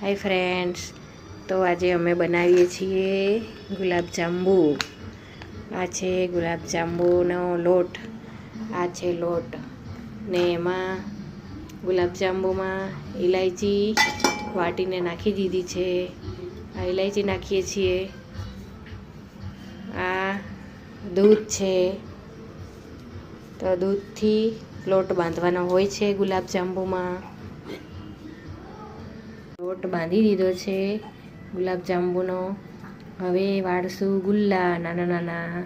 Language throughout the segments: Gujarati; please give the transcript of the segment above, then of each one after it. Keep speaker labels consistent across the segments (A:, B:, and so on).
A: હાય ફ્રેન્ડ્સ, તો આજે અમે બનાવીએ છીએ ગુલાબજાંબુ. આ છે ગુલાબજાંબુનો લોટ. આ છે લોટ ને એમાં ગુલાબજાંબુમાં ઇલાયચી વાટીને નાખી દીધી છે. આ ઇલાયચી નાખીએ છીએ. આ દૂધ છે, તો દૂધથી લોટ બાંધવાનો હોય છે ગુલાબજાંબુમાં. લોટ બાંધી દીધો છે ગુલાબજાંબુનો. હવે વાળશું ગુલ્લા નાના નાના.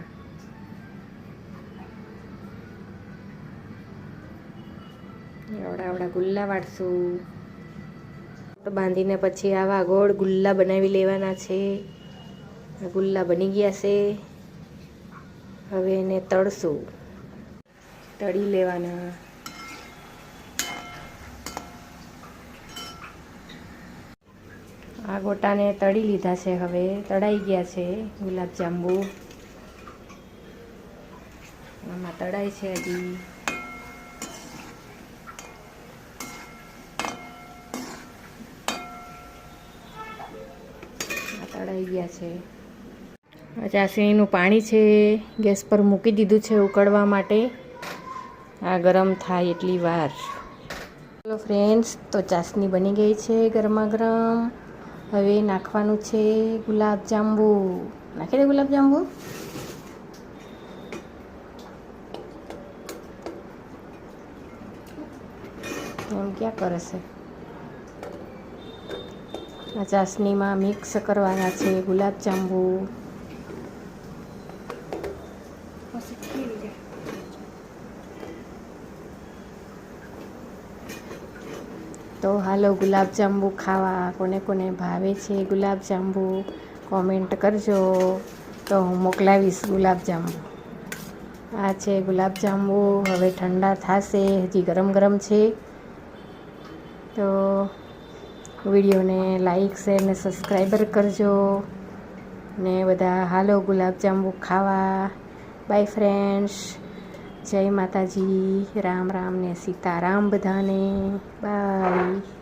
A: આવડા ગુલ્લા વાળશું. લોટ બાંધીને પછી આવા ગોળ ગુલ્લા બનાવી લેવાના છે. ગુલ્લા બની ગયા છે. હવે એને તળશું, તળી લેવાના. આ ગોટાને તળી લીધા છે. હવે તળાઈ ગયા છે ગુલાબજાંબુ. આમાં તળાય છે હજી. આ તળાઈ ગયા છે. ચાસણીનું પાણી છે ગેસ પર મૂકી દીધું છે ઉકળવા માટે. આ ગરમ થાય એટલી વાર. ચલો ફ્રેન્ડ્સ, તો ચાસણી બની ગઈ છે ગરમા ગરમ. હવે નાખવાનું છે ગુલાબજાંબુ. નાખી દે ગુલાબજાંબુ. એમ ક્યાં કરે છે? આ ચાસણીમાં મિક્સ કરવાના છે ગુલાબજાંબુ. તો હાલો ગુલાબજાંબુ ખાવા. કોને કોને ભાવે છે ગુલાબજાંબુ કોમેન્ટ કરજો, તો હું મોકલાવીશ ગુલાબજાંબુ. આ છે ગુલાબજાંબુ. હવે ઠંડા થશે, હજી ગરમ ગરમ છે. તો વિડીયોને લાઈક શેર ને સબસ્ક્રાઈબર કરજો ને બધા હાલો ગુલાબજાંબુ ખાવા. બાય ફ્રેન્ડ્સ, જય માતાજી, રામ રામ ને સીતારામ બધાને. બાય.